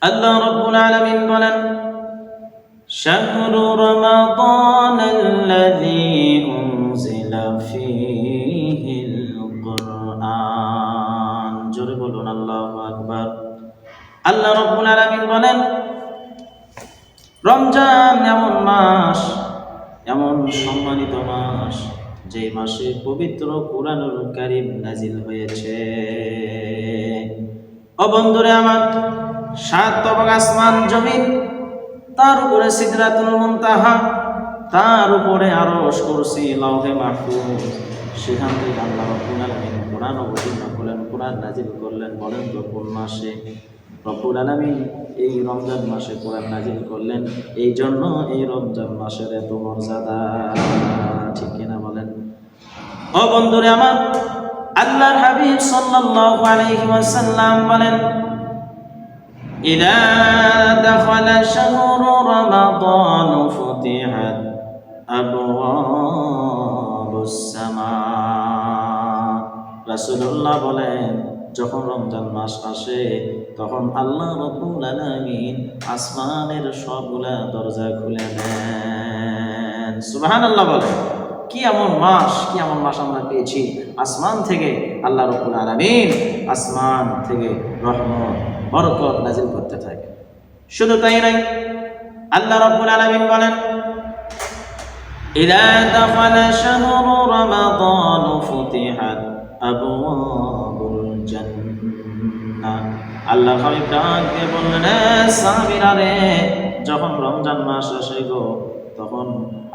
আল্লাহ রাব্বুল আলামিন বলেন, শাহরু রমাদানাল্লাযী উনজিলা ফীহিল কুরআন। জোরে বলুন আল্লাহু আকবার। আল্লাহ রাব্বুল আলামিন বলেন, রমজান এমন মাস, এমন সম্মানিত মাস, যে মাসে পবিত্র কুরআনুল কারীম নাজিল হয়েছে। ও বন্ধুরে আমার, সাত তবক আসমান জমিন, তার উপরে সিদরাতুল মুনতাহা, তার উপরে আরশ, কুরসি, লাওহে মাহফুজ, সেখান থেকে আল্লাহ রাব্বুল আলামিন কুরআন অবতীর্ণ করলেন, কুরআন নাজিল করলেন। বলেন তো কোন মাসে রব্বুল আলামিন এই রমজান মাসে কুরআন নাজিল করলেন? এই জন্য এই রমজান মাসের এত মর্যাদা, ঠিক কিনা বলেন? ও বন্ধুরে আমার, আল্লাহর হাবিব সাল্লাল্লাহু আলাইহি ওয়াসাল্লাম বলেন, ইযা দাখালা শাহরু রমাদান ফুতিহাত আবওয়াবুস সামা। রাসূলুল্লাহ বলেন, যখন রমজান মাস আসে তখন আল্লাহ রাব্বুল আলামিন আসমানের সবগুলা দরজা খুলে দেন। সুবহানাল্লাহ বলেন। কি এমন মাস, কি এমন মাস আমরা পেয়েছি? আসমান থেকে আল্লাহ রাব্বুল আলামিন আসমান থেকে রহমত, বরকত নাজিল করতে থাকে। শুধু তাই নয়, আল্লাহ রাব্বুল আলামিন বলেন, ইযা দাখালা শাহরু রমাদান ফুতিহাত আবওয়াবুল জান্নাহ। আল্লাহ হাবিব ডাক দিয়ে বললেন, সাহাবীরা রে, যখন রমজান মাস আসে গো, তখন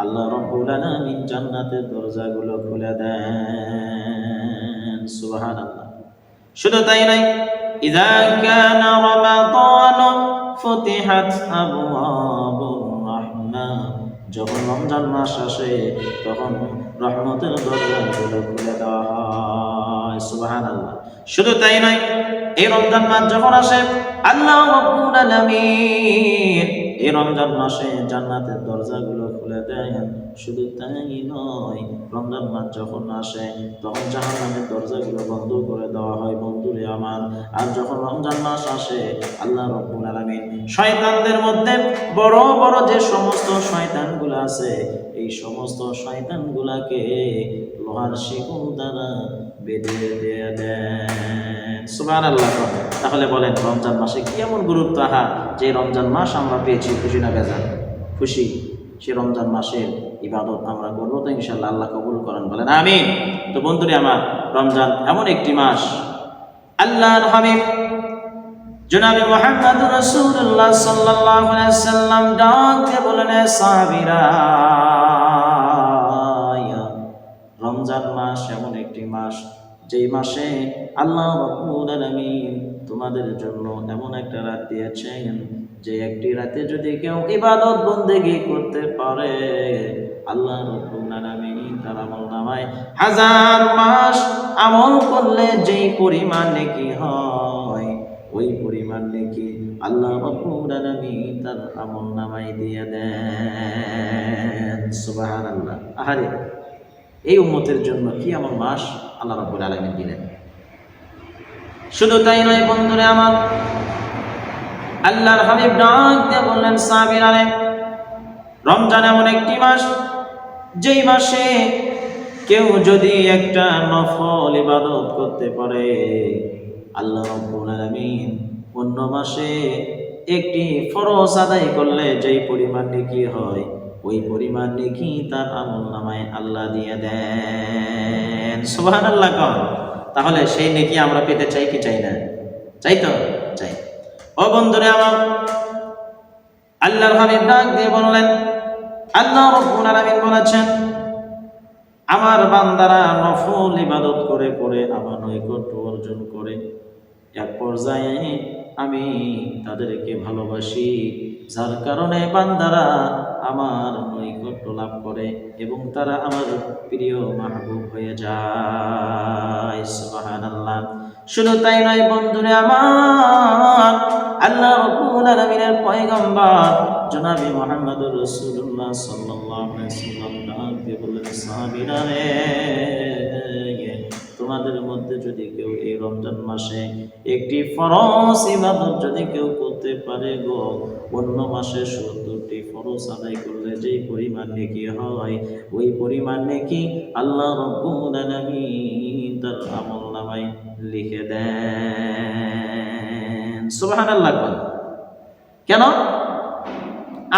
আল্লাহ রাব্বুল আলামিন জান্নাতের দরজাগুলো খুলে দেন। সুবহানাল্লাহ। শুধু তাই নয়, ইযা কানা রমাদান ফুতিহাত আবওয়াবুর রাহমাহ। যখন রমজান মাস আসে তখন রহমতের দরজাগুলো খুলে দেওয়া হয়। সুবহানাল্লাহ। শুধু তাই নয়, এই রমজান মাস যখন আসে আল্লাহ রাব্বুল আলামিন এই রমজান মাসে জান্নাতের দরজাগুলো খুলে দেন। শুধু তাই নয়, রমজান মাস যখন আসে তখন জাহান্নামের দরজাগুলো বন্ধ করে দেওয়া হয়। বন্ধুরে আমার, আর যখন রমজান মাস আসে আল্লাহ রাব্বুল আলামিন শয়তানদের মধ্যে বড় বড় যে সমস্ত শয়তানগুলো আছে, এই সমস্ত শয়তানগুলাকে লোহার শিকল দ্বারা বেঁধে দিয়ে দেন। সুবহানাল্লাহ। তাহলে বলেন, রমজান মাসে কি এমন গুরুত্ব, আহা, যে রমজান মাস আমরা পেয়েছি, খুশি না বেজার? খুশি। সে রমজান মাসের ইবাদত আমরা করবো তো ইনশাআল্লাহ, আল্লাহ কবুল করেন, বলেন আমিন। তো বন্ধুরে আমার, রমজান এমন একটি মাস, আল্লাহর হাবিব জনাবে মুহাম্মদ রাসূলুল্লাহ সাল্লাল্লাহু আলাইহি ওয়াসাল্লাম ডাক দিয়ে বলেন, সাহাবীরা, রমজান মাস এমন একটি মাস, যেই মাসে আল্লাহ রাব্বুল আলামিন তোমাদের জন্য এমন একটা রাত দিয়েছেন, যে একটি রাতে যদি কেউ ইবাদত বন্দেগী করতে পারে, আল্লাহ রাব্বুল আলামিন তার আমলনামায় 1000 মাস আমল করলে যেই পরিমাণ নেকি হয়, ওই পরিমাণ নেকি আল্লাহ রাব্বুল আলামিন তার আমলনামায় দিয়ে দেন। সুবহানাল্লাহ। আহারে, এই উম্মতের জন্য কি এমন মাস আল্লাহ রাব্বুল আলামিন দিলেন। শুধু তাই নয় বন্ধুরে আমার, আল্লাহর হাবিব ডাক দিয়ে বললেন, সাহাবীরা রে, রমজান এমন একটি মাস, যেই মাসে কেউ যদি একটা নফল ইবাদত করতে পারে, আল্লাহ রাব্বুল আলামিন অন্য মাসে একটি ফরজ আদায় করলে যেই পরিমাণ নেকি হয়, ওই পরিমাণ নেকি তার আমলনামায় আল্লাহ দিয়ে দেন। সুবহানাল্লাহ। তাহলে সেই নেকি আমরা পেতে চাই কি চাই না? চাই তো? চাই। ও বন্ধুরে আমার, আল্লাহর হাবিব ডাক দিয়ে বললেন, আল্লাহ রাব্বুল আলামিন বলেছেন, আমার বান্দারা নফল ইবাদত করে করে আমার নৈকট্য অর্জন করে, এক পর্যায়ে আমি তাদেরকে ভালোবাসি, যার কারণে বান্দারা আমার নৈকট্য লাভ করে এবং তারা আমার প্রিয় মাহবুব হয়ে যায়। সুবহানাল্লাহ। শুধু তাই নয় বন্ধুরে আমার, আল্লাহ রাব্বুল আলামিনের পয়গম্বর জনাবে মুহাম্মদুর রাসূলুল্লাহ সাল্লাল্লাহু আলাইহি ওয়াসাল্লাম বলেন, সাহাবীরা রে, তোমাদের মধ্যে যদি কেউ এই রমজান মাসে একটি ফরজ ইবাদত যদি কেউ করতে পারে গো, অন্য মাসে 70টি ফরজ আদায় করলে যেই পরিমাণ নেকি হয়, ওই পরিমাণ নেকি আল্লাহ রাব্বুল আলামিন তার আমলনামায় লিখে দেন। সুবহানাল্লাহ। কেন?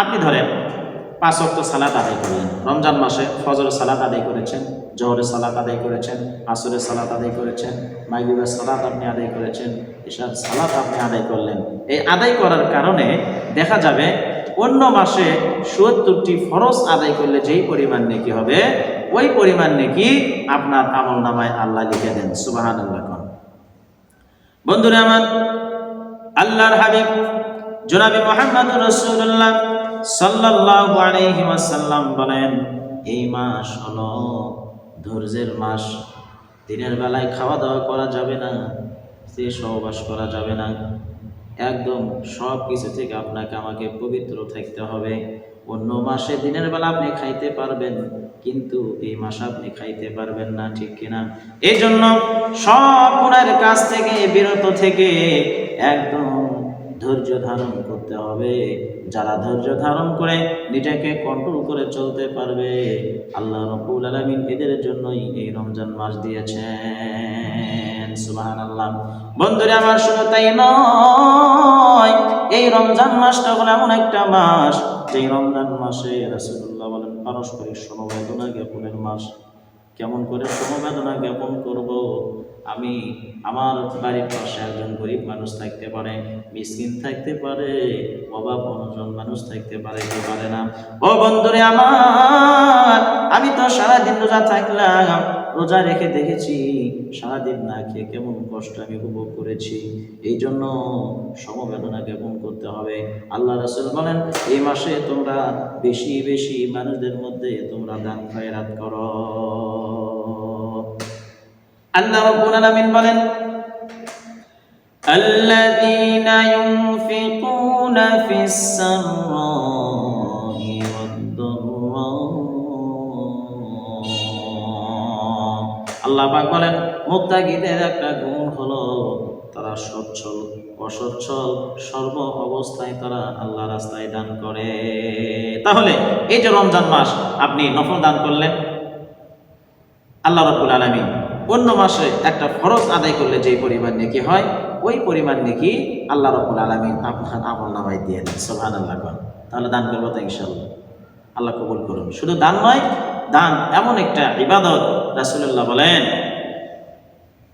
আপনি ধরেন 5 ওয়াক্ত সালাত আদায় করলেন, রমজান মাসে ফজরের সালাত আদায় করেছেন, জোহরের সালাত আদায় করেছেন, আসরের সালাত আদায় করেছেন, মাগরিবের সালাত আপনি আদায় করেছেন, ইশার সালাত আপনি আদায় করলেন। এই আদায় করার কারণে দেখা যাবে অন্য মাসে 70টি ফরজ আদায় করলে যেই পরিমাণ নেকি হবে, ওই পরিমাণ নেকি আপনার আমলনামায় আল্লাহ লিখে দেন। সুবহানাল্লাহ। বন্ধুরা আমার, আল্লাহর হাবিব জনাবে মুহাম্মদুর রাসূলুল্লাহ সাল্লাল্লাহু আলাইহি ওয়াসাল্লাম বলেন, এই মাস হলো ধৈর্যের মাস। দিনের বেলায় খাওয়া দাওয়া করা যাবে না, স্ত্রী সহবাস করা যাবে না, একদম সব কিছু থেকে আপনাকে আমাকে পবিত্র থাকতে হবে। অন্য মাসে দিনের বেলা আপনি খাইতে পারবেন, কিন্তু এই মাসে আপনি খাইতে পারবেন না, ঠিক কিনা? এই জন্য সব গুনাহের কাজ থেকে বিরত থেকে একদম ধৈর্য ধারণ করতে হবে। যারা ধৈর্য ধারণ করে নিজেকে কন্ট্রোল করে চলতে পারবে, আল্লাহ রাব্বুল আলামিন এদের জন্যই এই রমজান মাস দিয়েছেন। সুবহানাল্লাহ। বন্ধুরা আমার, শুধু তাই নয়, এই রমজান মাসটা হলো এমন একটা মাস, যেই রমজান মাসে রাসূলুল্লাহ বলেন পারস্পরিক সমবেদনা জ্ঞাপনের মাস। কেমন করে সমবেদনা জ্ঞাপন করব? আমি আমার বাড়ির পাশে একজন গরিব মানুষ থাকতে পারে, মিসকিন থাকতে পারে, অভাব অনটন মানুষ থাকতে পারে, কি পারে না? ও বন্ধুরে আমার, আমি তো সারাদিন রোজা থাকলাম, রোজা রেখে দেখেছি সারাদিন না খেয়ে কেমন কষ্ট আমি উপভোগ করেছি। এই জন্য সমবেদনা জ্ঞাপন করতে হবে। আল্লাহ রাসূল বলেন, এই মাসে তোমরা বেশি বেশি মানুষদের মধ্যে তোমরা দান খয়রাত করো। আল্লাহ রাব্বুল আলামিন বলেন, আল্লাযীনা ইউনফিকুনা ফিস সাররাই ওয়াদ-দাররা। আল্লাহ পাক বলেন, মুত্তাকিদের একটা গুণ হলো তারা সচ্ছল অসচ্ছল সর্ব অবস্থায় তারা আল্লাহ রাস্তায় দান করে। তাহলে এই যে রমজান মাস আপনি নফল দান করলেন, আল্লাহ রাব্বুল আলামিন অন্য মাসে একটা ফরজ আদায় করলে যে পরিমাণ নেকি হয়, ওই পরিমাণ নেকি আল্লাহ রাব্বুল আলামিন আপনার আমলনামায় দিয়ে দেন। সুবহানাল্লাহ। তাহলে দান করবো তো ইনশাআল্লাহ, আল্লাহ কবুল করুন। শুধু দান নয়, দান এমন একটা ইবাদত, রাসূলুল্লাহ বলেন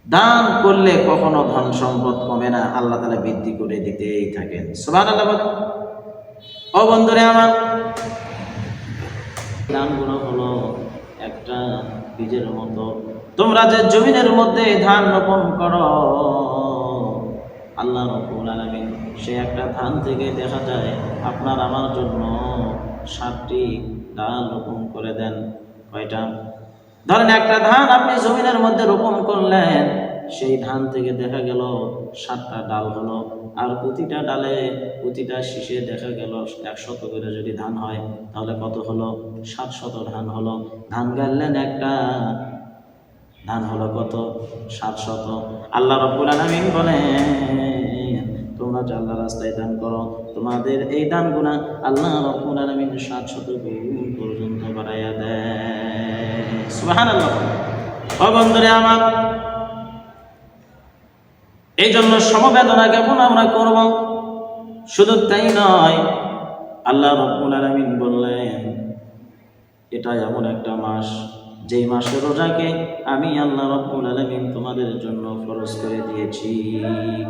দান করলে কখনো ধন সম্পদ কমে না, আল্লাহ তাআলা বৃদ্ধি করে দিতেই থাকেন। সুবহানাল্লাহ। ও বন্ধুরে আমার, দানগুলো হলো একটা বীজের মতো। তোমরা যে জমিনের মধ্যে ধান রোপণ করো, আল্লাহ রাব্বুল আলামিন সে একটা ধান থেকে দেখা যায় আপনার আমার জন্য 7টি ডাল রোপণ করে দেন। কয়টা? ধরেন একটা ধান আপনি জমিনের মধ্যে রোপণ করলেন, সেই ধান থেকে দেখা গেল 7টা ডাল হলো, আর প্রতিটা ডালে প্রতিটা শীষে দেখা গেল 100 করে যদি ধান হয়, তাহলে কত হলো? 700 ধান হলো। ধান গাড়লেন একটা, ধান হলো কত? 700। আল্লাহ রাব্বুল আলামিন বলেন, তোমরা যে আল্লাহ রাস্তায় দান করো, তোমাদের এই দানগুনা আল্লাহ রাব্বুল আলামিন 700 গুণ পর্যন্ত বাড়াইয়া দেয়। সুবহানাল্লাহ। ও বন্ধুরে আমার, এই জন্য সমবেদনা জ্ঞাপন আমরা করব। শুধু তাই নয়, আল্লাহ রাব্বুল আলামিন বললেন এটা এমন একটা মাস, যেই মাসে রোজাকে আমি আল্লাহ রাব্বুল আলামিন তোমাদের জন্য ফরজ করে দিয়েছি।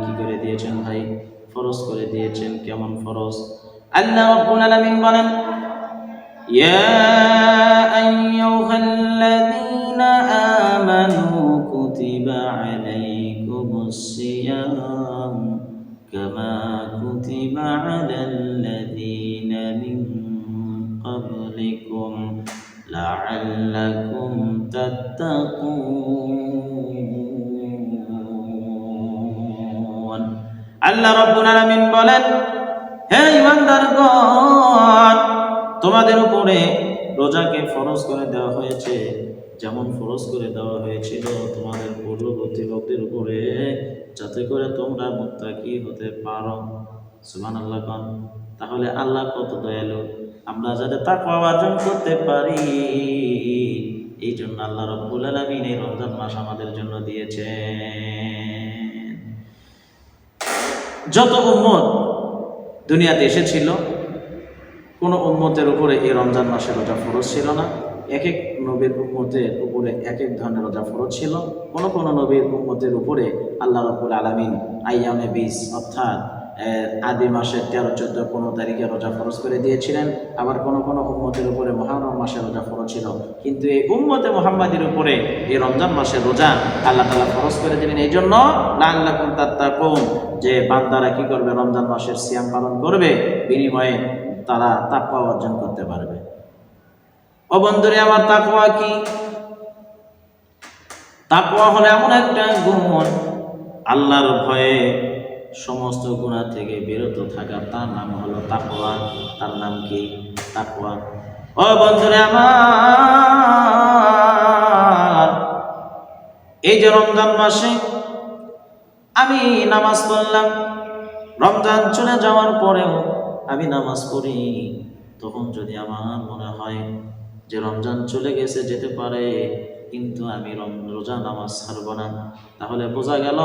কি করে দিয়েছেন ভাই? ফরজ করে দিয়েছেন। কেমন ফরজ? আল্লাহ রাব্বুল আলামিন বলেন, ইয়া আইয়ুহাল্লাযীনা আমানু কুতিবা আলাইকুমুস সিয়াম কামা কুতিবা আলাল্লাযীনা মিন ক্বাবলিকুম লাআল্লাকুম তাত্তাকুন। আল্লাহ রাব্বুল আলামিন বলেন, হে ঈমানদারগণ, তোমাদের উপরে রোজাকে ফরজ করে দেওয়া হয়েছে যেমন ফরজ করে দেওয়া হয়েছিল তোমাদের পূর্ববর্তী লোকদের উপরে, যাতে করে তোমরা মুত্তাকি হতে পারো। সুবহানাল্লাহ কোন। তাহলে আল্লাহ কত দয়ালু, আমরা যাতে তাকওয়া অর্জন করতে পারি, এই জন্য আল্লাহ রাব্বুল আলামিন এই রমজান মাস আমাদের জন্য দিয়েছেন। যত উম্মত দুনিয়াতে এসেছিল, কোন উম্মতের উপরে এই রমজান মাসের রোজা ফরজ ছিল না। এক এক নবীর উম্মতের উপরে এক এক ধরনের রোজা ফরজ ছিল। কোন কোন নবীর উম্মতের উপরে আল্লাহ রাব্বুল আলামিন আইয়ামে বিস অর্থাৎ আদি মাসের 13, 14, 15 তারিখে রোজা ফরজ করে দিয়েছিলেন। আবার কোন কোন উম্মতের উপরে মুহররম মাসে রোজা ফরজ ছিল। কিন্তু এই উম্মতে মুহাম্মাদির উপরে এই রমজান মাসের রোজা আল্লাহ তাআলা ফরজ করে দিলেন এই জন্য, লাআল্লাকুম তাত্তাকুন, যে বান্দারা কি করবে, রমজান মাসের সিয়াম পালন করবে, বিনিময়ে তারা তাকওয়া অর্জন করতে পারবে। ও বন্ধুরে আমার, তাকওয়া কি? তাকওয়া হলো এমন একটা গুণ, আল্লাহর ভয়ে সমস্ত গুনাহ থেকে বিরত থাকা, তার নাম হলো তাকওয়া। তার নাম কি? তাকওয়া। ও বন্ধুরে আমার, এই যে রমজান মাসে আমি নামাজ পড়লাম, রমজান চলে যাওয়ার পরেও আমি নামাজ পড়ি, তখন যদি আমার মনে হয় যে রমজান চলে গেছে, যেতে পারে, কিন্তু আমি রোজা নামাজ ছাড়ব না, তাহলে বোঝা গেল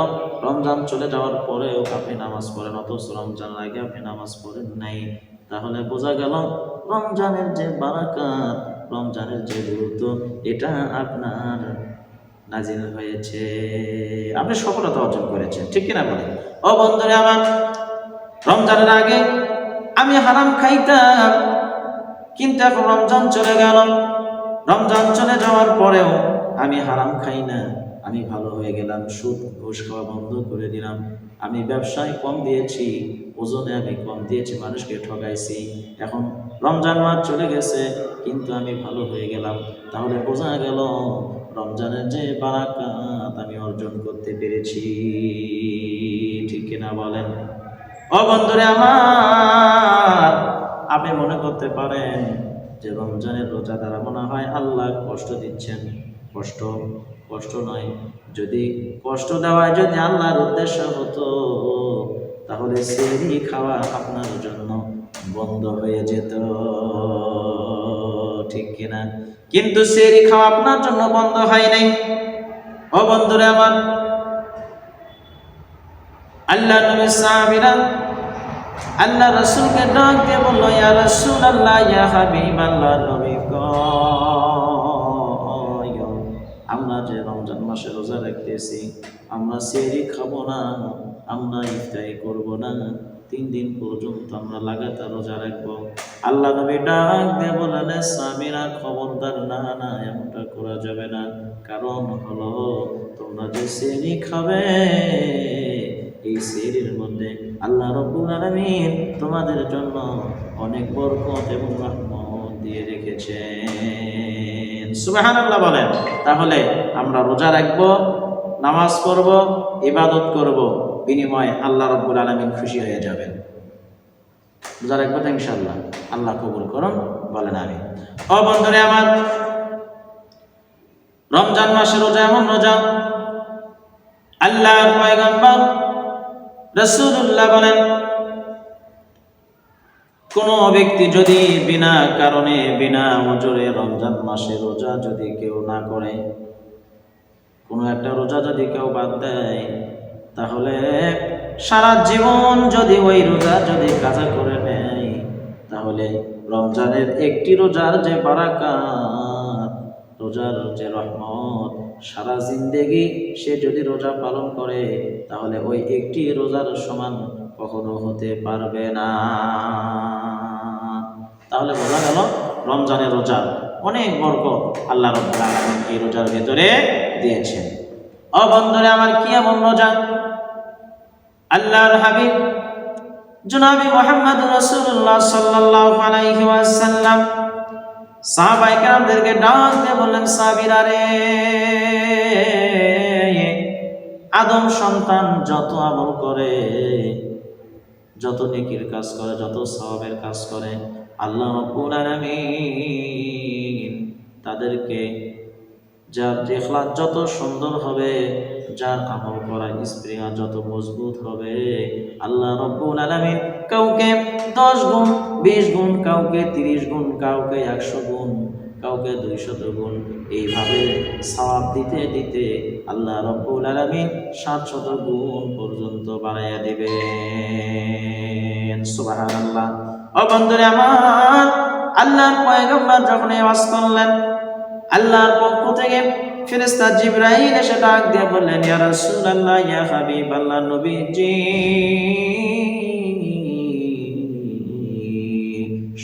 রমজান চলে যাওয়ার পরেও আপনি নামাজ পড়েন, অথচ রমজানের আগে আপনি নামাজ পড়েন নাই। তাহলে বোঝা গেল রমজানের যে বারাকাত, রমজানের যে গুরুত্ব, এটা আপনার নাজিল হয়েছে, আপনি সফলতা অর্জন করেছেন। ঠিক কিনা বলেন? ও বন্ধুরে আমার, রমজানের আগে আমি হারাম খাইতাম, কিন্তু এখন রমজান চলে গেল, রমজান চলে যাওয়ার পরেও আমি হারাম খাই না, আমি ভালো হয়ে গেলাম, সুদ ঘুষ খাওয়া বন্ধ করে দিলাম, আমি ব্যবসায় কম দিয়েছি, ওজনে আমি কম দিয়েছি, মানুষকে ঠকাইছি, এখন রমজান মাস চলে গেছে কিন্তু আমি ভালো হয়ে গেলাম। তাহলে বোঝা গেল রমজানের যে বারাকাত আমি অর্জন করতে পেরেছি। ঠিক কিনা বলেন? ও বন্ধুরে আমার, আপনি মনে করতে পারেন যে রমজানের রোজা দ্বারা মনে হয় আল্লাহ কষ্ট দিচ্ছেন। কষ্ট নয়, যদি কষ্ট দেওয়ায় যদি আল্লাহর উদ্দেশ্য হতো, তাহলে সেহরি খাওয়া আপনার জন্য বন্ধ হয়ে যেত। ঠিক কিনা? কিন্তু সেহরি খাওয়া আপনার জন্য বন্ধ হয় নাই। ও বন্ধুরে আমার, আল্লাহ নবী সাহাবীরা আল্লাহ রাসূলকে ডাক দিয়ে বলল, ইয়া রাসূলুল্লাহ, ইয়া হাবিবাল্লাহ, নবী গো, আমরা যে রমজান মাসে রোজা রাখতেছি, আমরা সেহরি খাবো না, আমরা ইফতারি করব না, 3 দিন পর্যন্ত আমরা লাগাতার রোজা রাখবো। আল্লাহ নবী ডাক দিয়ে বললেন, সাহাবীরা খবরদার, না না, এমনটা করা যাবে না, কারণ হলো তোমরা যে সেহরি খাবে, এই সেহরির মধ্যে আল্লাহ রাব্বুল আলামিন তোমাদের জন্য অনেক বরকত এবং রহমত দিয়ে রেখেছেন। সুবহানাল্লাহ বলেন। তাহলে আমরা রোজা রাখবো, নামাজ পড়ব, ইবাদত করব, বিনিময়ে আল্লাহ রাব্বুল আলামিন খুশি হয়ে যাবেন। রোজা রাখবো তো ইনশাআল্লাহ, আল্লাহ কবুল করুন, বলেন আমিন। ও বন্ধুরে আমার, রমজান মাসের রোজা এমন রোজা, আল্লাহর পয়গম্বর রাসূলুল্লাহ বলেন, কোন ব্যক্তি যদি বিনা কারণে বিনা ওজরে রমজান মাসে রোজা যদি কেউ না করে, কোনো একটা রোজা যদি কেউ বাদ দেয়, তাহলে সারা জীবন যদি ওই রোজা যদি কাজা করে নেয়, তাহলে রমজানের একটি রোজার যে বারাকাত, রোজার যে রহমত, সারা জিন্দেগি সে যদি রোজা পালন করে, তাহলে ওই একটি রোজার সমান কখনো হতে পারবে না। তাহলে বোঝা গেল রমজানের রোজা অনেক বরকত আল্লাহ রাব্বুল আলামিন এই রোজার ভেতরে দিয়েছেন। ও বন্ধুরা আমার, কি এমন রোজা, আল্লাহর হাবিব জনাবে মুহাম্মদ রাসূলুল্লাহ সাল্লাল্লাহু আলাইহি ওয়াসাল্লাম সাহাবায়ে কেরামদেরকে ডাক দিয়ে বললেন, সাহাবীরা রে, আদম সন্তান যত আমল করে, যত নেকির কাজ করে, যত সওয়াবের কাজ করে, আল্লাহ রাব্বুল আলামিন তাদেরকে যার ইখলাস যত সুন্দর হবে, যার আমল করা স্পৃহা যত মজবুত হবে, আল্লাহ রাব্বুল আলামিন কাউকে 10 গুণ, 20 গুণ, কাউকে 30 গুণ, কাউকে 100 গুণ, কাউকে 200 গুণ, এইভাবে সওয়াব দিতে দিতে আল্লাহ রাব্বুল আলামিন 700 গুণ পর্যন্ত বাড়াইয়া দিবেন। সুবহানাল্লাহ। ও বন্ধুরে আমার, আল্লাহর পয়গম্বর যখন ওয়াজ করলেন, আল্লাহর পক্ষ থেকে ফেরেশতা জিবরাইল এসে ডাক দিয়ে বললেন, ইয়া রাসূলুল্লাহ, ইয়া হাবিবাল্লাহ, নবীজি,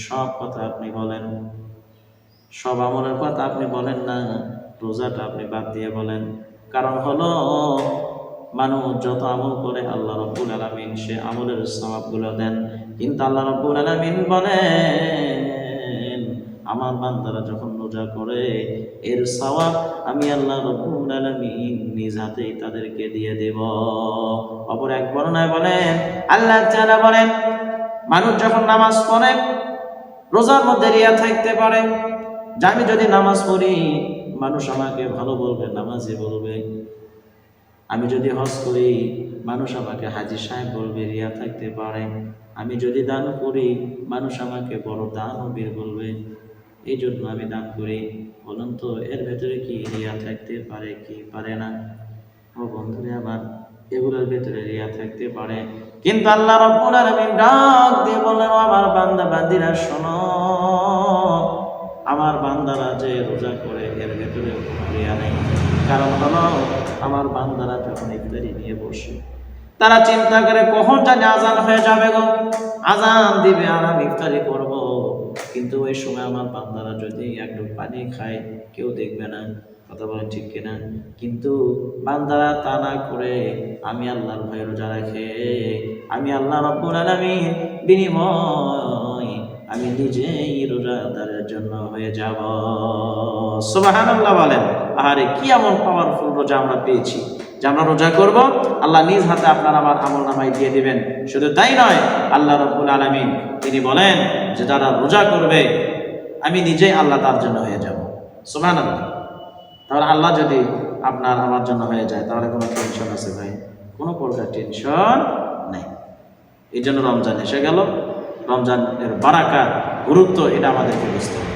সব কথা আপনি বলেন, সব আমলের কথা আপনি বলেন না, রোজাটা আপনি বাদ দিয়ে বলেন। কারণ হলো, মানুষ যত আমল করে আল্লাহ রাব্বুল আলামিন সে আমলের সওয়াবগুলো দেন, কিন্তু আল্লাহ রাব্বুল আলামিন বলেন, আমার বান্দারা যখন রোজা করে এর সওয়াব আমি আল্লাহ রাব্বুল আলামিন নিজ হাতেই তাদেরকে দিয়ে দেব। অপর এক বর্ণনায় বলেন, আল্লাহ তাআলা বলেন, মানুষ যখন নামাজ পড়ে, রোজার মধ্যে রিয়া থাকতে পারে, যে আমি যদি নামাজ পড়ি মানুষ আমাকে ভালো বলবে, নামাজি বলবে। আমি যদি হজ করি মানুষ আমাকে হাজী সাহেব বলবে, রিয়া থাকতে পারে। আমি যদি দান করি মানুষ আমাকে বড় দানবীর বলবে, এই জন্য আমি দান করি। বলুন তো এর ভেতরে কি রিয়া থাকতে পারে কি পারে না? ও বন্ধুরে আমার, এগুলোর ভেতরে রিয়া থাকতে পারে, কিন্তু আল্লাহ রাব্বুল আলামিন ডাক দিয়ে বললেন, আমার বান্দা বান্দিরা শোনো, আমার বান্দারা যে রোজা করে এর ভেতরে কোনো রিয়া নেই। কারণ হলো, আমার বান্দারা যখন ইফতারি নিয়ে বসে তারা চিন্তা করে কখন জানি আজান হয়ে যাবে গো, আজান দিবে আর আমি ইফতারি করব। কিন্তু ওই সময় আমার বান্দারা যদি একটু পানি খায় কেউ দেখবে না, কথা বলেন ঠিক কিনা? কিন্তু বান্দারা তা না করে আমি আল্লাহর ভয়ে রোজা রাখে, আমি আল্লাহ রাব্বুল আলামিন বিনিময় আমি নিজেই রোজাদারের জন্য হয়ে যাব। সুবহানাল্লাহ বলেন। আরে কি এমন পাওয়ারফুল রোজা আমরা পেয়েছি যে আমরা রোজা করব, আল্লাহ নিজ হাতে আপনার আমার আমলনামায় দিয়ে দিবেন। শুধু তাই নয়, আল্লাহ রাব্বুল আলামিন তিনি বলেন যে যারা রোজা করবে আমি নিজেই আল্লাহ তার জন্য হয়ে যাব। সুবহানাল্লাহ। তাহলে আল্লাহ যদি আপনার আমার জন্য হয়ে যায় তাহলে কোনো টেনশন আছে ভাই? কোনো প্রকার টেনশন নেই। এই জন্য রমজান এসে গেল, রমজানের বারাকাত, গুরুত্ব এটা আমাদেরকে বুঝতে হবে।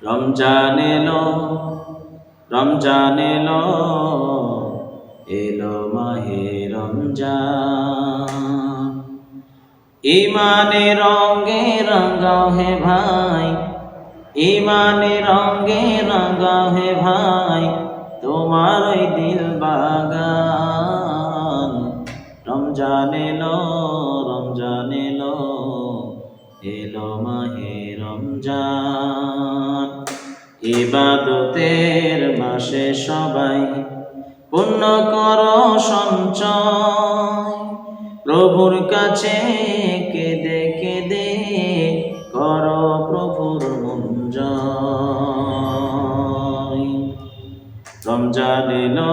রমজান এলো, রমজান এলো, এলো মাহে রমজান, ইমানে রঙে রঙাও হে ভাই, ইমানে রঙে রঙাও হে ভাই, তোমার ওই দিল বাগান। রমজান এলো, রমজান এলো, এলো মাহে রমজান, ইবাদতের মাসে সবাই পুণ্য করো সঞ্চয়, প্রভুর কাছে কেঁদে কেঁদে করো প্রভুর মন জয়। রমজান এলো,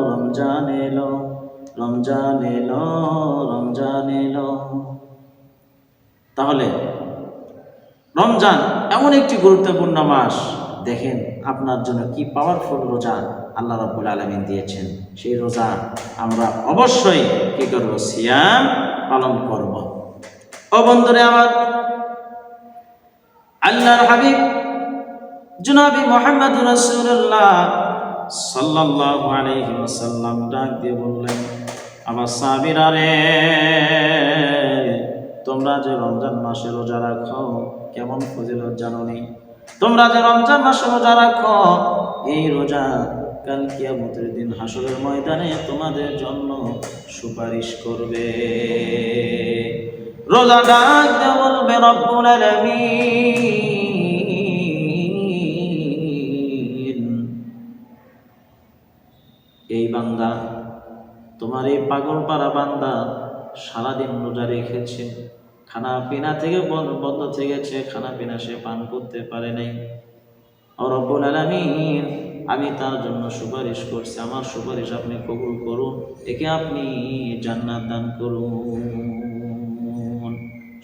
রমজান এলো, রমজান এলো, রমজান এলো। তাহলে রমজান এমন একটি গুরুত্বপূর্ণ মাস, দেখেন আপনার জন্য কি পাওয়ারফুল রোজা আল্লাহ রাব্বুল আলামিন দিয়েছেন। সেই রোজা আমরা অবশ্যই কি করব? সিয়াম পালন করব। ও বন্ধুরে আমার, আল্লাহর হাবিব জনাবি মুহাম্মদুর রাসূলুল্লাহ সাল্লাল্লাহু আলাইহি ওয়াসাল্লাম ডাক দিয়ে বললেন, আমার সাহাবীরা রে, তোমরা যে রমজান মাসে রোজা রাখো কেমন ফজিলত জানো নি? তোমরা যে রমজান মাসে রোজা রাখো, এই রোজা কাল কিয়ামতের দিন হাসরের ময়দানে তোমাদের জন্য সুপারিশ করবে। রোজা ডাক দিয়ে বলবে, রব্বুল আলামিন, এই বান্দা, তোমার এই পাগল পাড়া বান্দা সারাদিন রোজা রেখেছে, খানা পিনা থেকে বন্ধ থেকেছে, খানা পিনা সে পান করতে পারে নাই। রব্বুল আলামিন, আমি তার জন্য সুপারিশ করছি, আমার সুপারিশ আপনি কবুল করুন, একে আপনি জান্নাত দান করুন।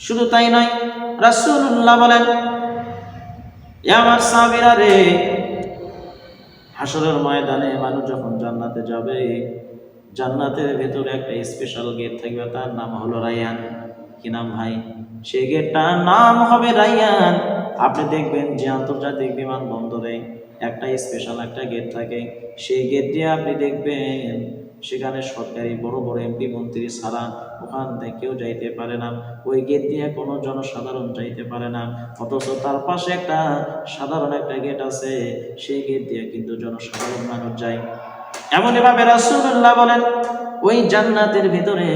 শুধু তাই নয়, রাসূলুল্লাহ বলেন, আমার সাহাবীরা রে, হাসরের ময়দানে মানুষ যখন জান্নাতে যাবে, জান্নাতের ভেতরে একটা স্পেশাল গেট থাকবে, তার নাম হলো রায়্যান। কি নাম ভাই? সেই গেটটার নাম হবে রায়্যান। আপনি দেখবেন যে আন্তর্জাতিক বিমানবন্দরে একটা স্পেশাল একটা গেট থাকে, সেই গেট দিয়ে আপনি দেখবেন সেখানে সরকারি বড় বড় এমপি মন্ত্রী ছাড়া ওখান থেকে কেউ যাইতে পারে না। ওই গেট দিয়ে কোনো জনসাধারণ যাইতে পারে না। অথচ তার পাশে একটা সাধারণ একটা গেট আছে, সেই গেট দিয়ে কিন্তু জনসাধারণ মানুষ যায়। এমন এভাবে রাসূলুল্লাহ বলেন, ওই জান্নাতের ভিতরে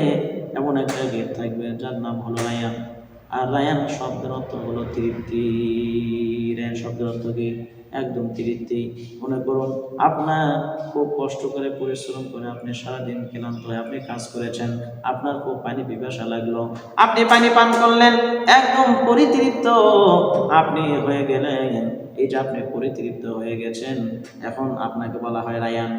এমন একটা গেট থাকবে যার নাম হলো রায়্যান। আর রায়্যান শব্দের অর্থ হলো তৃপ্তি। রায়্যান শব্দের অর্থ কি? একদম তৃপ্তি। মনে করুন আপনার খুব কষ্ট করে পরিশ্রম করে আপনি সারাদিন ক্লান্ত হয়ে আপনি কাজ করেছেন, আপনার খুব পানি পিপাসা লাগলো, আপনি পানি পান করলেন, একদম পরিতৃপ্ত আপনি হয়ে গেলেন। এই যে আপনি পরিতৃপ্ত হয়ে গেছেন, এখন আপনাকে বলা হয় রায়্যান।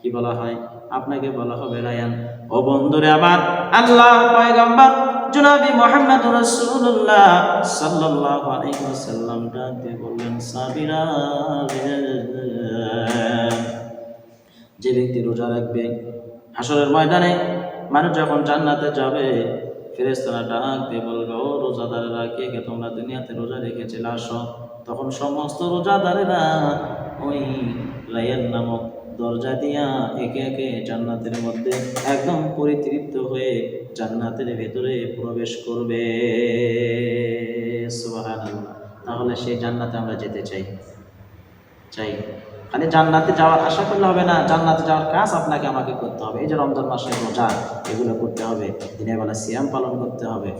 কি বলা হয়? আপনাকে বলা হবে রায়্যান। ও বন্ধুরে আমার, আল্লাহ পয়গম্বর জনাবি মুহাম্মদ রাসূলুল্লাহ সাল্লাল্লাহু আলাইহি ওয়াসাল্লাম ডাকতে বললেন, সাবিরা, যে ব্যক্তি রোজা রাখবে, হাসরের ময়দানে মানুষ যখন জান্নাতে যাবে, ফেরেশতারা ডাক দিয়ে বলবে, ও রোজাদারেরা, কে কে তোমরা দুনিয়াতে রোজা রেখেছিলে আসো। তখন সমস্ত রোজাদারেরা ওই রায়্যান নামক দরজা দিয়া একে একে জান্নাতের মধ্যে একদম পরিতৃপ্ত হয়ে জান্নাতের ভেতরে প্রবেশ করবে। সুবহানাল্লাহ। তাহলে সেই জান্নাতে আমরা যেতে চাই? চাই। খালি জান্নাতে যাওয়ার আশা করলে হবে না, জান্নাতে যাওয়ার কাজ আপনাকে আমাকে করতে হবে। এই যে রমজান মাসের রোজা, এগুলো করতে হবে। দিনের বেলা সিয়াম পালন করতে হবে।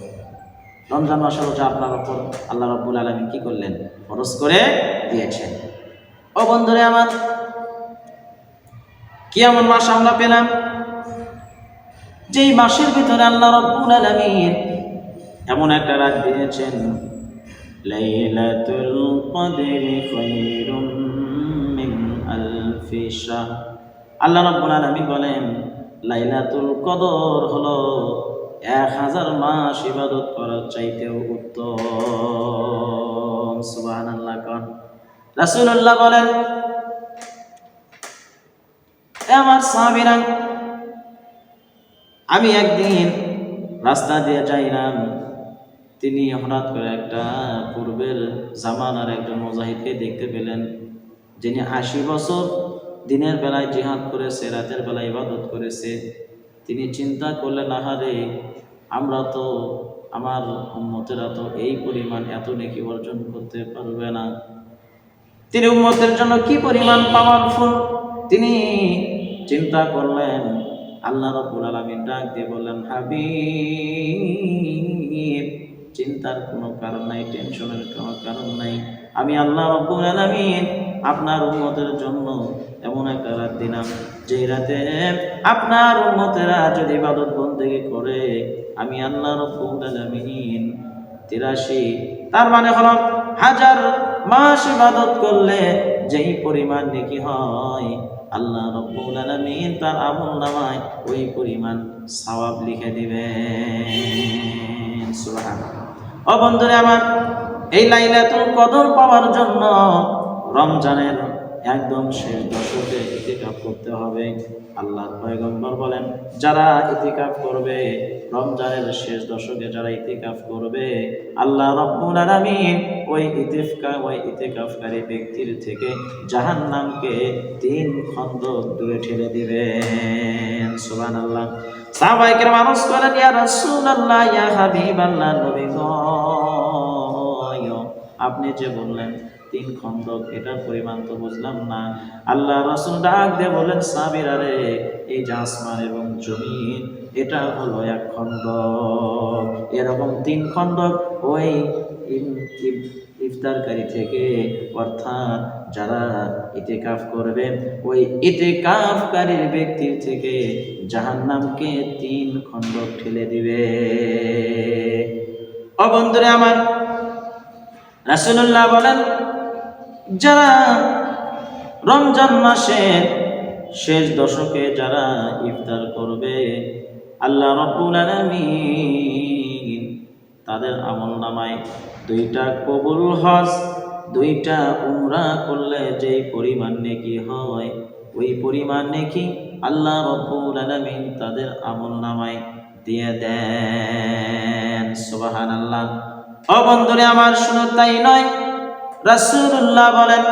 রমজান মাসের রোজা আপনার উপর আল্লাহ রাব্বুল আলামিন কি করলেন? ফরজ করে দিয়েছেন। ও বন্ধুরে আমার, কি এমন মাস আমরা পেলাম যেই মাসের ভিতরে আল্লাহ রাব্বুল আলামিন এমন একটা রাত দিয়েছেন, লাইলাতুল কদরি খায়রুম মিন আলফি শাহর। আল্লাহ রাব্বুল আলামিন বলেন, লাইলাতুল কদর হলো 1000 মাস ইবাদত করার চাইতেও উত্তম। সুবহানাল্লাহ। কোন রাসূলুল্লাহ বলেন, আমার সাহাবীরা, আমি একদিন রাস্তা দিয়ে যাইলাম, তিনি হঠাৎ করে একটা পূর্বের জামানার একজন মুজাহিদকে দেখতে পেলেন, যিনি 80 বছর দিনের বেলায় জিহাদ করেছে, রাতের বেলায় ইবাদত করেছে। তিনি চিন্তা করলেন, আহারে, আমরা তো, আমার উম্মতেরা তো এই পরিমাণ এত নেকি অর্জন করতে পারবে না। তিনি উম্মতের জন্য কি পরিমাণ পাওয়ারফুল তিনি চিন্তা করলেন। আল্লাহ রাব্বুল আলামিন ডাক দিয়ে বললেন, হাবিব, চিন্তার কোনো কারণ নাই, টেনশনের কোনো কারণ নাই। আমি আল্লাহ রাব্বুল আলামিন আপনার উম্মতের জন্য এমন একটা রাত দিলাম, যেই রাতে আপনার উম্মতেরা যদি ইবাদত বন্দেগী করে, আমি আল্লাহ রাব্বুল আলামিন 83, তার মানে হলো 1000 মাস ইবাদত করলে যেই পরিমাণ নেকি হয়, আল্লাহ রাব্বুল আলামিন তার আমলনামায় ওই পরিমাণ সওয়াব লিখে দিবেন। সুবহানাল্লাহ। ও বন্ধুরা আমার, এই লাইলাতুল কদর পাওয়ার জন্য রমজানের একদম শেষ দশকে ইতিকাফ করতে হবে। আল্লাহর পয়গম্বর বলেন, যারা ইতিকাফ করবে, রমজানের শেষ দশকে যারা ইতিকাফ করবে, আল্লাহ রাব্বুল আলামিন ওই ইতিকাফকারী ব্যক্তির থেকে জাহান্নামকে 3 খন্দক দূরে ঠেলে দিবেন। সুবহানাল্লাহ। সাহাবায়ে কেরাম আরজ করেন, ইয়া রাসূলুল্লাহ, ইয়া হাবিবাল্লাহ, নবী গো, আপনি যে বললেন 3 খন্দক, এটার পরিমাণ তো বুঝলাম না। আল্লাহ রাসূল ডাক দিয়ে বলেন, সাহাবীরা রে, এই যে আসমান এবং জমিন, এটা হলো 1 খন্দক। এরকম 3 খন্দক ওই ইফতারকারী থেকে, অর্থাৎ যারা ইতিকাফ করবে, ওই ইতিকাফকারীর ব্যক্তির থেকে জাহান্নামকে 3 খন্দক ঠেলে দিবে। ও বন্ধুরা আমার, রাসূলুল্লাহ বলেন, যারা রমজান মাসের শেষ দশকে যারা ইফতার করবে, আল্লাহ রাব্বুল আলামিন তাদের আমলনামায় 2টা কবুল হজ, 2টা উমরা করলে যেই পরিমাণ নেকি হয়, ওই পরিমাণ নেকি আল্লাহ রাব্বুল আলামিন তাদের আমলনামায় দিয়ে দেন। সুবহানাল্লাহ। ও বন্ধুরে আমার, শুধু তাই নয়, রাসূলুল্লাহ বলেন,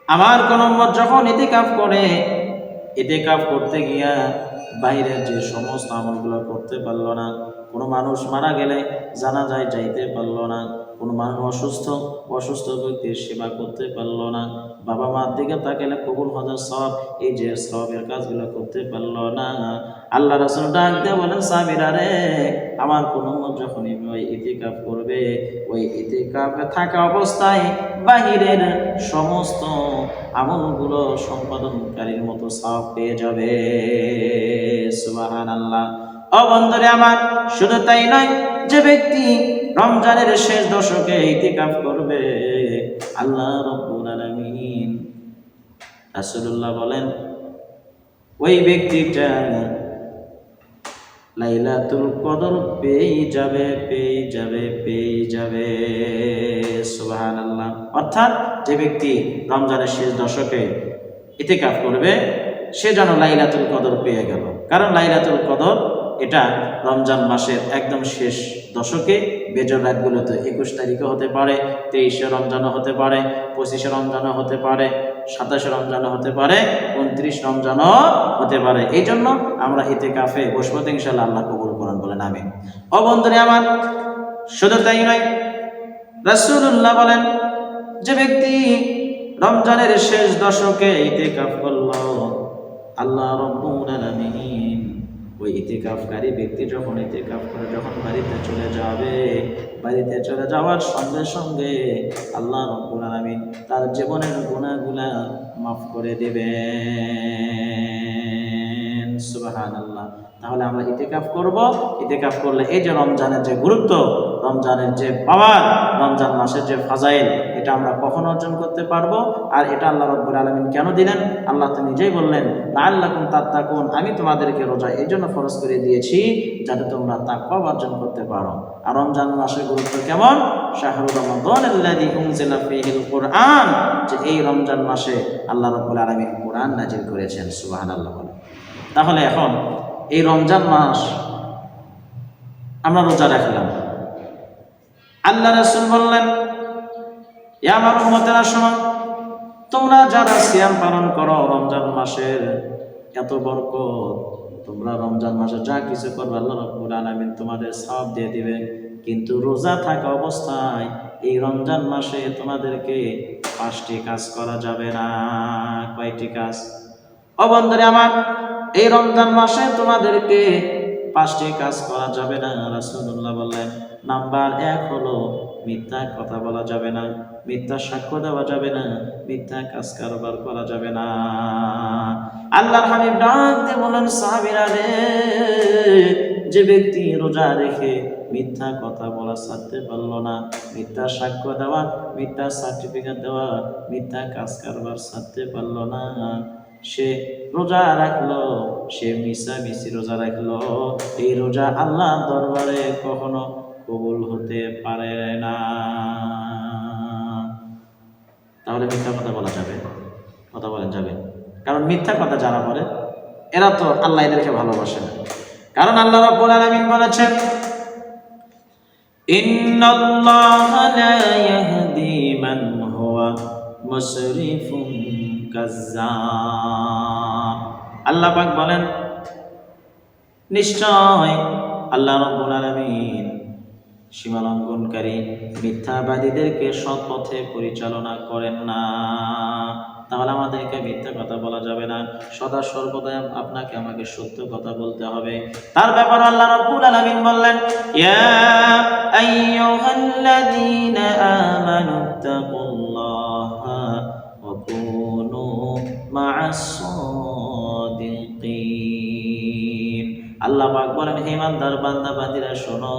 আমার কোন উম্মত যখন ইতিকাফ করে, ইতিকাফ করতে গিয়া বাইরের যে সমস্ত আমলগুলো করতে পারলো না, কোনো মানুষ মারা গেলে জানাজায় যাইতে পারলো না, কোনো মানুষ অসুস্থ ব্যক্তির সেবা করতে পারলো না, বাবা মার দিকে তাকালে কবুল হজের সওয়াব, এই যে সওয়াবের কাজগুলো করতে পারলো না, আল্লাহ রাসূল ডাক দিয়ে বলেন, সাহাবীরা রে, আমার কোন উম্মত যখন ওই ইতিকাফ করবে, ওই ইতিকাফে থাকা অবস্থায় বাহিরের সমস্ত আমলগুলো সম্পাদনকারীর মতো সওয়াব পেয়ে যাবে। সুবহানাল্লাহ। ও বন্ধুরে আমার, শুধু তাই নয়, যে ব্যক্তি রমজানের শেষ দশকে ইতিকাফ করবে, আল্লাহ রাব্বুল আলামিন, রাসূলুল্লাহ বলেন, ওই ব্যক্তিটা লাইলাতুল কদর পেয়ে যাবে। সুবহানাল্লাহ। অর্থাৎ যে ব্যক্তি রমজানের শেষ দশকে ইতিকাফ করবে, সে যেন লাইলাতুল কদর পেয়ে গেল। কারণ লাইলাতুল কদর এটা রমজান মাসের একদম শেষ দশকে, বেজর রাতগুলোতে 21 তারিখে হতে পারে, 23শে রমজানও হতে পারে, 25শে রমজানও হতে পারে, 27শে রমজানও হতে পারে, 29 রমজানও হতে পারে। এই জন্য আমরা ইতিকাফে বসবো, ইনশাআল্লাহ আল্লাহ কবুল করেন, বলেন আমিন। ও বন্ধুরে আমার, শুধু তাই নয়, রাসূলুল্লাহ বলেন, যে ব্যক্তি রমজানের শেষ দশকে ইতিকাফ করল, আল্লাহ রাব্বুল আলামিন ওই ইতিকাফকারী ব্যক্তি যখন ইতিকাফ করে যখন বাড়িতে চলে যাওয়ার সঙ্গে সঙ্গে আল্লাহ রাব্বুল আলামিন তার জীবনের গুনাহগুলা মাফ করে দিবেন। সুবহানাল্লাহ। তাহলে আমরা ইতিকাফ করব। ইতিকাফ করলে এই যে রমজানের যে গুরুত্ব, রমজানের যে পাওয়ার, রমজান মাসের যে ফাজাইল, এটা আমরা কখন অর্জন করতে পারবো? আর এটা আল্লাহ রাব্বুল আলামিন কেন দিলেন? আল্লাহ তো নিজেই বললেন, লাআল্লাকুম তাত্তাকুন, আমি তোমাদেরকে রোজা এই জন্য ফরজ করে দিয়েছি যাতে তোমরা তাকওয়া অর্জন করতে পারো। আর রমজান মাসের গুরুত্ব কেমন? শাহরু রমাদানাল্লাযী উনজিলা ফীহিল কুরআন, যে এই রমজান মাসে আল্লাহ রাব্বুল আলামিন কুরআন নাজিল করেছেন। সুবহানাল্লাহ। তাহলে এখন এই রমজান মাস আমরা রোজা রাখলাম, আল্লাহ রাসূল বললেন, ইয়া আমার উম্মতেরা শোনো, তোমরা যারা সিয়াম পালন করো রমজান মাসের এত বরকত, তোমরা রমজান মাসে যা কিছু করবে আল্লাহ রাব্বুল আলামিন তোমাদের সওয়াব দিয়ে দিবে। কিন্তু রোজা থাকা অবস্থায় এই রমজান মাসে তোমাদেরকে 5টি কাজ করা যাবে না। কয়টি কাজ? ও বন্ধুরে আমার, এই রমজান মাসে তোমাদেরকে 5টি কাজ করা যাবে না। রাসূলুল্লাহ বললেন, নাম্বার 1 হলো মিথ্যা কথা বলা যাবে না, মিথ্যা সাক্ষ্য দেওয়া যাবে না, মিথ্যা কাজ কারবার করা যাবে না। আল্লাহর হাবিব ডাক দিয়ে বলেন, সাহাবীরা রে, যে ব্যক্তি রোজা রেখে মিথ্যা কথা বলা ছাড়তে পারলো না, মিথ্যা সাক্ষ্য দেওয়া, মিথ্যা সার্টিফিকেট দেওয়া, মিথ্যা কাজ কারবার ছাড়তে পারলো না, সে রোজা রাখলো, সে মিশামিশি রোজা রাখলো, এই রোজা আল্লাহর দরবারে কখনো কবুল হতে পারে না। তাহলে মিথ্যা কথা বলা যাবে? কথা বলেন যাবে? কারণ মিথ্যা কথা যারা বলে এরা তো আল্লাহ এদেরকে ভালোবাসে না। কারণ আল্লাহ রাব্বুল আলামিন বলেছেন, ইন্নাল্লাহা লা ইয়াহদি মান হুয়া মুসরিফুন কাজ্জাব। আল্লাহ পাক বলেন, নিশ্চয় আল্লাহ রাব্বুল আলামিন সীমালঙ্ঘনকারী মিথ্যাবাদীদেরকে সৎ পথে পরিচালনা করেন না। তাহলে আমাদেরকে মিথ্যা কথা বলা যাবে না, সদা সর্বদা আপনাকে আমাকে সত্য কথা বলতে হবে। তার ব্যাপারে আল্লাহ রাব্বুল আলামিন বললেন, ইয়া আইয়ুহাল্লাযীনা আমানুত্তাকুল্লাহা ওয়া কুনু মা'আস সাদিকিন। আল্লাহ পাক বলেন, হে ইমানদার বান্দা বান্দীরা শোনো,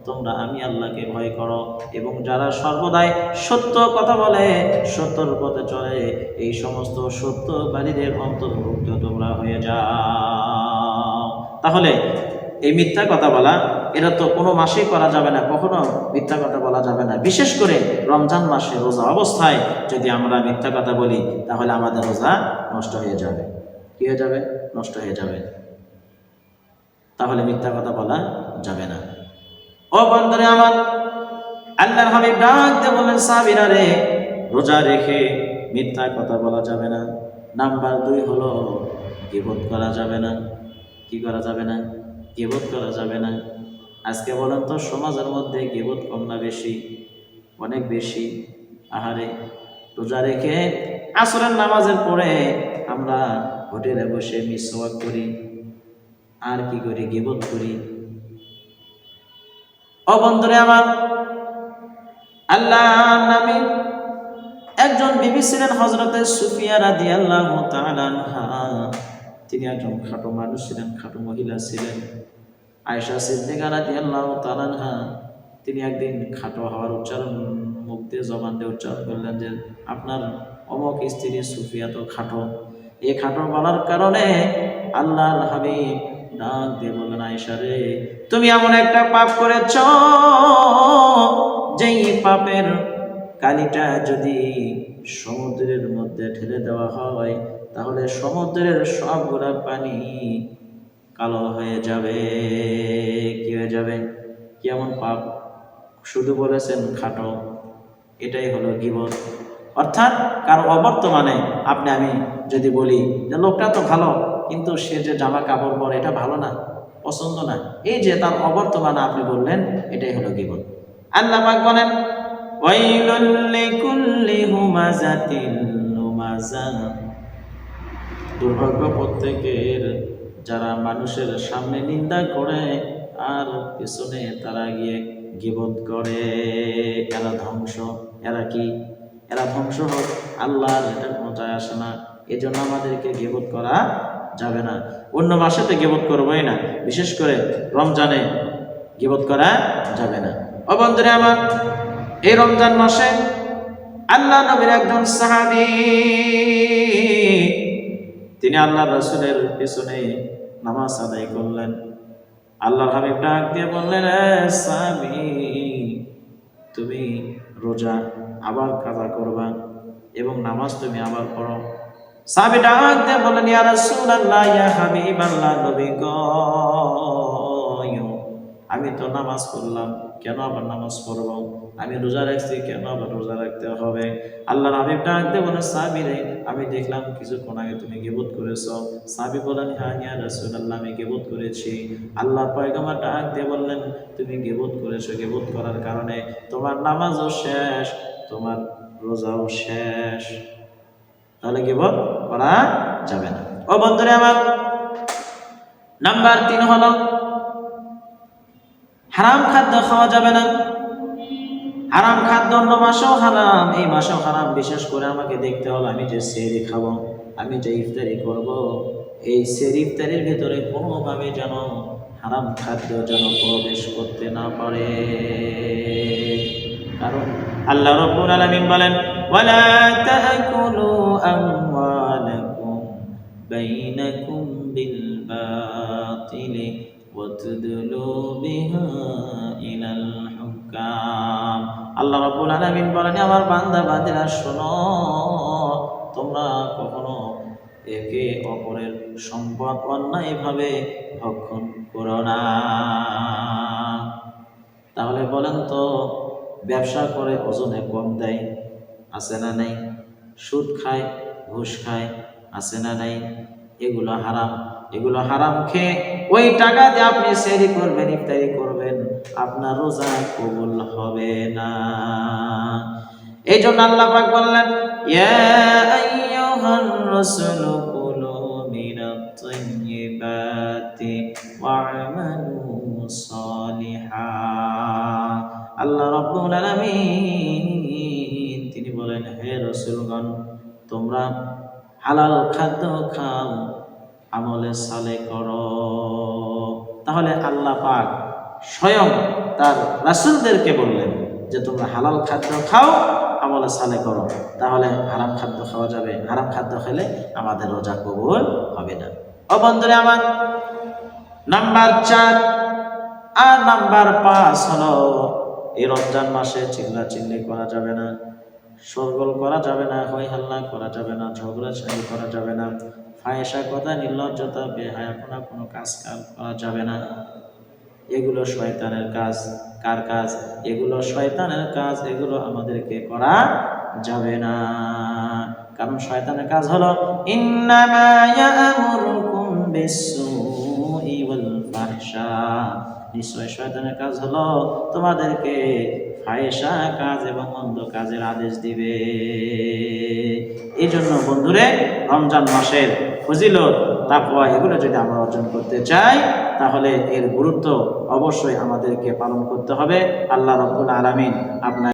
তোমরা আমি আল্লাহকে ভয় করো এবং যারা সর্বদাই সত্য কথা বলে, সত্যর পথে চলে, এই সমস্ত সত্যবাদীদের অন্তর্ভুক্ত তোমরা হয়ে যাও। তাহলে এই মিথ্যা কথা বলা এটা তো কোনো মাসেই করা যাবে না, কখনো মিথ্যা কথা বলা যাবে না। বিশেষ করে রমজান মাসে রোজা অবস্থায় যদি আমরা মিথ্যা কথা বলি তাহলে আমাদের রোজা নষ্ট হয়ে যাবে। কি হয়ে যাবে? নষ্ট হয়ে যাবে। তাহলে মিথ্যা কথা বলা যাবে না। ও বন্ধুরে আমার, আল্লাহর হাবিব ডাক দিয়ে বলেন, সাহাবীরা রে, রোজা রেখে মিথ্যা কথা বলা যাবে না। নাম্বার 2 হলো গীবত করা যাবে না। কি করা যাবে না? গীবত করা যাবে না। আজকে বলেন তো সমাজের মধ্যে গীবত কম না বেশি? অনেক বেশি। আহারে, রোজা রেখে আসরের নামাজের পরে আমরা হোটেলে বসে মিসওয়াক করি, আর কি করি? গীবত করি। ও বন্ধুরে আমার, আল্লাহর নবী একজন বিবি ছিলেন হযরতে সুফিয়া রাদিয়াল্লাহু তাআলা আনহা। তিনি একজন খাঁটো মানুষ ছিলেন, খাঁটো মহিলা ছিলেন। আয়েশা সিদ্দিকা রাদিয়াল্লাহু তাআলা আনহা তিনি একদিন খাঁটো হওয়ার উচ্চারণ মুখ দিয়ে জবান দিয়ে উচ্চারণ করলেন যে আপনার অমুক স্ত্রী সুফিয়া তো খাঁটো। এই খাঁটো বলার কারণে আল্লাহর হাবিব ডাক দিয়ে বললেন, আয়েশা রে, তুমি এমন একটা পাপ করেছ যেই পাপের কালিটা যদি সমুদ্রের মধ্যে ঢেলে দেওয়া হয় তাহলে সমুদ্রের সবগুলা পানি কালো হয়ে যাবে। কি হয়ে যাবে? কেমন পাপ? শুধু বলেছেন খাটো, এটাই হলো গীবত। অর্থাৎ কারো অবর্তমানে আমি যদি বলি যে লোকটা তো ভালো, কিন্তু সে যে জামা কাপড় পরে এটা ভালো না, পছন্দ না, এই যে তার অবর্তমানে আপনি বললেন, এটাই হলো গীবত। আল্লাহ পাক বলেন, ওয়াইলুল লিকুল্লি হুমাযাতিল লুমাযা, দুর্ভাগ্য প্রত্যেকের যারা মানুষের সামনে নিন্দা করে আর পিছনে তারা গিয়ে গীবত করে। এরা ধ্বংস। এরা কি? এরা ধ্বংস হোক, আল্লাহর এটা কোনো যায় আসে না। এই জন্য আমাদেরকে গীবত করা যাবে না। অন্য মাসেতে গীবত করবোই না, বিশেষ করে রমজানে গীবত করা যাবে না। ও বন্ধুরে আমার, এই রমজান মাসে আল্লাহ নবীর একজন সাহাবী তিনি আল্লাহ রাসূলের পিছনে নামাজ আদায় করলেন। আল্লাহর হাবিব ডাক দিয়ে বললেন, সাহাবী, তুমি রোজা আবার কাজা করবা এবং নামাজ তুমি আবার পড়ো। সাহাবী ডাক দিয়ে বললেন, ইয়া রাসূলুল্লাহ, ইয়া হাবিবাল্লাহ, নবী গো, আমি তো নামাজ পড়লাম, কেন আবার নামাজ পড়বো? আমি রোজা রাখছি, কেন আবার রোজা রাখতে হবে? আল্লাহর হাবিব ডাক দিয়ে বলেন, সাহাবী রে, আমি দেখলাম কিছুক্ষণ আগে তুমি গীবত করেছো। সাহাবী বলেন, হ্যাঁ ইয়া রাসূলুল্লাহ, আমি গীবত করেছি। আল্লাহর পয়গম্বর ডাক দিয়ে বললেন, তুমি গীবত করেছো, গীবত করার কারণে তোমার নামাজও শেষ, তোমার রোজাও শেষ। তাহলে গীবত করা যাবে না। ও বন্ধুরে আমার, নাম্বার 3 হলো হারাম খাদ্য খাওয়া যাবে না। হারাম খাদ্য অন্য মাসেও হারাম, এই মাসেও হারাম। বিশেষ করে আমাকে দেখতে হবে আমি যে সেহরি খাবো, আমি যে ইফতারি করব, এই সেহরি ইফতারির ভিতরে কোনোভাবে যেন হারাম খাদ্য যেন প্রবেশ করতে না পারে। কারণ আল্লাহ রাব্বুল আলামিন বলেন, ওয়ালা তাকুলু আমওয়ালাকুম বাইনাকুম বিল বাতিলি ওয়াতদলু বিহা ইলাল হুকাম। আল্লাহ রাব্বুল আলামিন বলেন, আমার বান্দা বান্দিরা শোনো, তোমরা কখনো একে অপরের সম্পদ অন্যায়ভাবে ভক্ষণ করো না। তাহলে বলেন তো, ব্যবসা করে ওজনে কম দেয়, আছে না নাই? সুদ খায়, ঘুষ খায়, আছে না নাই? এগুলো হারাম। এগুলো হারাম খেয়ে ওই টাকা দিয়ে আপনি সেহরি করবেন, ইফতারি করবেন, আপনার রোজা কবুল হবে না। এই জন্য আল্লাহ পাক বললেন, ইয়া আইয়ুহার রাসূলু কুলু মিনাত তাইয়্যিবাতি ওয়া'মালু সালিহান। আল্লাহ রাব্বুল আলামিন তিনি বলেন, হে রাসূলগণ, তোমরা হালাল খাদ্য খাও, আমলে সালে করো। তাহলে আল্লাহ পাক স্বয়ং তার রাসূলদেরকে বললেন যে তোমরা হালাল খাদ্য খাও, আমলে সালে করো। তাহলে হারাম খাদ্য খাওয়া যাবে? হারাম খাদ্য খেলে আমাদের রোজা কবুল হবে না। ও বন্ধুরা আমার, নাম্বার 4, আর নাম্বার 5 হলো এই রমজান মাসে চিল্লাচিল্লি করা যাবে না, শোরগোল করা যাবে না, হই হাল্লা করা যাবে না, ঝগড়াঝাটি করা যাবে না, ফাহিশা কথা, নির্লজ্জতা, বেহায়াপনা কোনো কাজ করা যাবে না। এগুলো শয়তানের কাজ। কার কাজ? এগুলো শয়তানের কাজ, এগুলো আমাদেরকে করা যাবে না। কারণ শয়তানের কাজ হলো ইন্নামা ইয়া'মুরুকুম বিস-সুই ওয়াল ফাহশা, নিশ্চয় শয়তানের কাজ হলো তোমাদেরকে ফাহিশা কাজ এবং মন্দ কাজের আদেশ দিবে। এই জন্য বন্ধুরে, রমজান মাসের ফজিলত, তাকওয়া এগুলো যদি আমরা অর্জন করতে চাই তাহলে এর গুরুত্ব অবশ্যই আমাদেরকে পালন করতে হবে। আল্লাহ রাব্বুল আলামিন আপনার